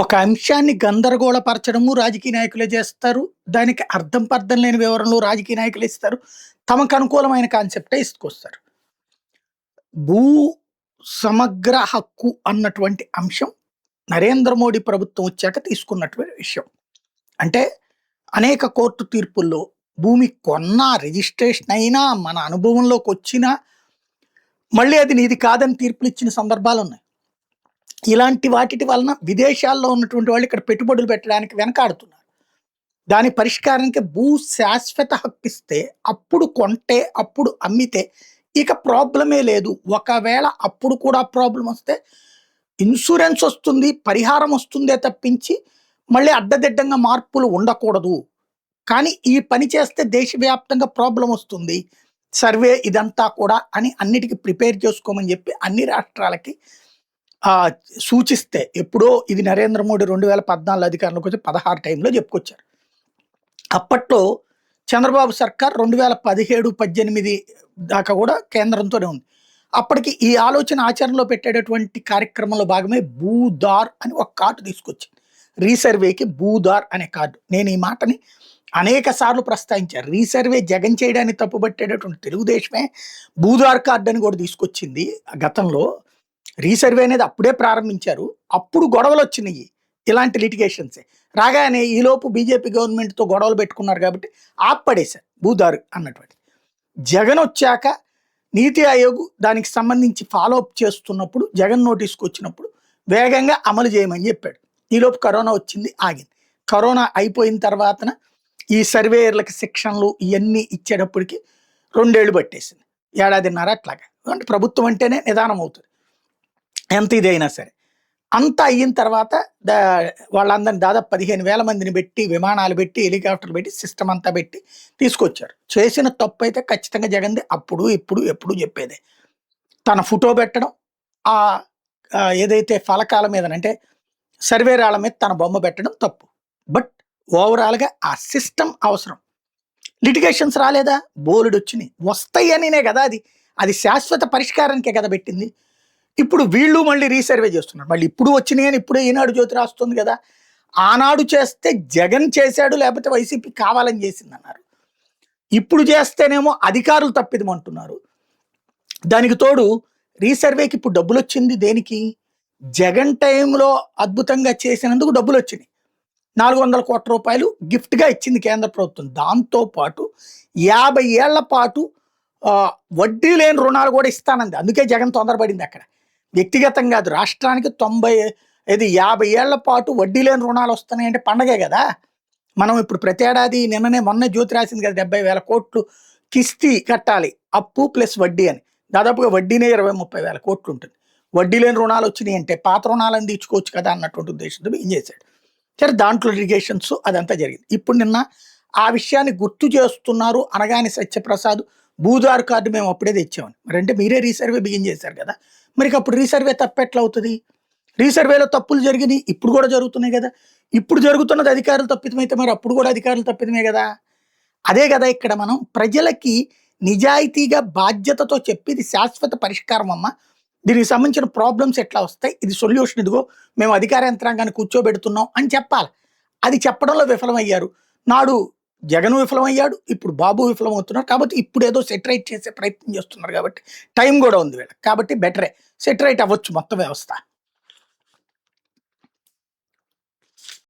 ఒక అంశాన్ని గందరగోళపరచడము రాజకీయ నాయకులే చేస్తారు. దానికి అర్థం పర్థం లేని వివరణలు రాజకీయ నాయకులు ఇస్తారు. తమకు అనుకూలమైన కాన్సెప్టే ఇసుకొస్తారు. భూ సమగ్ర హక్కు అన్నటువంటి అంశం నరేంద్ర మోడీ ప్రభుత్వం వచ్చాక తీసుకున్నటువంటి విషయం. అంటే అనేక కోర్టు తీర్పుల్లో భూమి కొన్నా, రిజిస్ట్రేషన్ అయినా, మన అనుభవంలోకొచ్చినా మళ్ళీ అది నీది కాదని తీర్పులిచ్చిన సందర్భాలున్నాయి. ఇలాంటి వాటిటి వలన విదేశాల్లో ఉన్నటువంటి వాళ్ళు ఇక్కడ పెట్టుబడులు పెట్టడానికి వెనకాడుతున్నారు. దాని పరిష్కారానికి భూ శాశ్వత హక్కిస్తే అప్పుడు కొంటే, అప్పుడు అమ్మితే ఇక ప్రాబ్లమే లేదు. ఒకవేళ అప్పుడు కూడా ప్రాబ్లమ్ వస్తే ఇన్సూరెన్స్ వస్తుంది, పరిహారం వస్తుందే తప్పించి మళ్ళీ అడ్డదిడ్డంగా మార్పులు ఉండకూడదు. కానీ ఈ పని చేస్తే దేశవ్యాప్తంగా ప్రాబ్లం వస్తుంది. సర్వే ఇదంతా కూడా అని అన్నిటికీ ప్రిపేర్ చేసుకోమని చెప్పి అన్ని రాష్ట్రాలకి సూచిస్తే ఎప్పుడో ఇది నరేంద్ర మోడీ 2014 అధికారంలోకి వచ్చి 16 టైంలో చెప్పుకొచ్చారు. అప్పట్లో చంద్రబాబు సర్కార్ 2017, 18 దాకా కూడా కేంద్రంతోనే ఉంది. అప్పటికి ఈ ఆలోచన ఆచరణలో పెట్టేటటువంటి కార్యక్రమంలో భాగమే భూదార్ అని ఒక కార్డు తీసుకొచ్చింది. రీసర్వేకి భూదార్ అనే కార్డు. నేను ఈ మాటని అనేక సార్లు ప్రస్తావించారు. రీసర్వే జగన్ చేయడానికి తప్పుపట్టేటటువంటి తెలుగుదేశమే భూదార్ కార్డు అని కూడా తీసుకొచ్చింది. గతంలో రీసర్వే అనేది అప్పుడే ప్రారంభించారు. అప్పుడు గొడవలు వచ్చినాయి, ఇలాంటి లిటిగేషన్సే రాగానే ఈలోపు బీజేపీ గవర్నమెంట్తో గొడవలు పెట్టుకున్నారు కాబట్టి ఆప్పడేశారు భూదారు అన్నటువంటి. జగన్ వచ్చాక నీతి ఆయోగ్ దానికి సంబంధించి ఫాలోఅప్ చేస్తున్నప్పుడు జగన్ నోటీస్కి వచ్చినప్పుడు వేగంగా అమలు చేయమని చెప్పాడు. ఈలోపు కరోనా వచ్చింది, ఆగింది. కరోనా అయిపోయిన తర్వాతన ఈ సర్వేయర్లకి శిక్షణలు ఇవన్నీ ఇచ్చేటప్పటికి 2 ఏళ్ళు పట్టేసింది, 1.5 ఏడాదిన్నర అట్లాగా. అంటే ప్రభుత్వం అంటేనే నిదానం అవుతుంది ఎంత ఇదైనా సరే. అంతా అయిన తర్వాత వాళ్ళందరినీ దాదాపు 15,000 మందిని పెట్టి, విమానాలు పెట్టి, హెలికాప్టర్లు పెట్టి, సిస్టమ్ అంతా పెట్టి తీసుకొచ్చారు. చేసిన తప్పు అయితే ఖచ్చితంగా జగన్ది. అప్పుడు ఇప్పుడు ఎప్పుడు చెప్పేదే తన ఫోటో పెట్టడం, ఆ ఏదైతే ఫలకాల మీద అంటే సర్వే రాళ్ళ మీద తన బొమ్మ పెట్టడం తప్పు. బట్ ఓవరాల్గా ఆ సిస్టమ్ అవసరం. లిటిగేషన్స్ రాలేదా? బోలెడు వచ్చినాయి. వస్తాయి అనినే కదా అది శాశ్వత పరిష్కారానికే కదా పెట్టింది. ఇప్పుడు వీళ్ళు మళ్ళీ రీసర్వే చేస్తున్నారు. మళ్ళీ ఇప్పుడు వచ్చినాయి అని ఇప్పుడే ఈనాడు జ్యోతి రాస్తుంది కదా. ఆనాడు చేస్తే జగన్ చేశాడు, లేకపోతే వైసీపీ కావాలని చేసింది అన్నారు. ఇప్పుడు చేస్తేనేమో అధికారులు తప్పిదమంటున్నారు. దానికి తోడు రీసర్వేకి ఇప్పుడు డబ్బులు వచ్చింది దేనికి? జగన్ టైంలో అద్భుతంగా చేసినందుకు డబ్బులు వచ్చినాయి. 400 కోట్ల రూపాయలు గిఫ్ట్గా ఇచ్చింది కేంద్ర ప్రభుత్వం. దాంతోపాటు 50 ఏళ్ల పాటు వడ్డీ లేని రుణాలు కూడా ఇస్తానంది. అందుకే జగన్ తొందరపడింది అక్కడ. వ్యక్తిగతంగా కాదు, రాష్ట్రానికి 50 ఏళ్ల పాటు వడ్డీ లేని రుణాలు వస్తున్నాయంటే పండగే కదా. మనం ఇప్పుడు ప్రతి ఏడాది మొన్న జ్యోతి రాసింది కదా, 70,000 కోట్లు కిస్తీ కట్టాలి, అప్పు ప్లస్ వడ్డీ అని. దాదాపుగా వడ్డీనే 20-30 వేల కోట్లు ఉంటుంది. వడ్డీ లేని రుణాలు వచ్చినాయి అంటే పాత రుణాలను తీర్చుకోవచ్చు కదా అన్నటువంటి ఉద్దేశంతో ఏం చేశాడు. సరే, దాంట్లో లిటిగేషన్స్ అదంతా జరిగింది. ఇప్పుడు నిన్న ఆ విషయాన్ని గుర్తు చేస్తున్నారు అనగానే సత్యప్రసాద్ భూదార్ కార్డు మేము అప్పుడే తెచ్చామని. మరి అంటే మీరే రీసర్వే బిగిన్ చేశారు కదా, మరి అప్పుడు రీసర్వే తప్పెట్లా అవుతుంది? రీసర్వేలో తప్పులు జరిగినాయి, ఇప్పుడు కూడా జరుగుతున్నాయి కదా. ఇప్పుడు జరుగుతున్నది అధికారులు తప్పిదమైతే మరి అప్పుడు కూడా అధికారులు తప్పిదమే కదా. అదే కదా ఇక్కడ మనం ప్రజలకి నిజాయితీగా బాధ్యతతో చెప్పి ఇది శాశ్వత పరిష్కారం అమ్మ, దీనికి సంబంధించిన ప్రాబ్లమ్స్ ఎట్లా వస్తాయి, ఇది సొల్యూషన్ ఇదిగో మేము అధికార యంత్రాంగాన్ని కూర్చోబెడుతున్నాం అని చెప్పాలి. అది చెప్పడంలో విఫలమయ్యారు. నాడు జగన్ విఫలమయ్యాడు, ఇప్పుడు బాబు విఫలమవుతున్నారు. కాబట్టి ఇప్పుడు ఏదో సెటరైట్ చేసే ప్రయత్నం చేస్తున్నారు కాబట్టి టైం కూడా ఉంది వీళ్ళకి. కాబట్టి బెటరే సెటరైట్ అవ్వచ్చు మొత్తం వ్యవస్థ.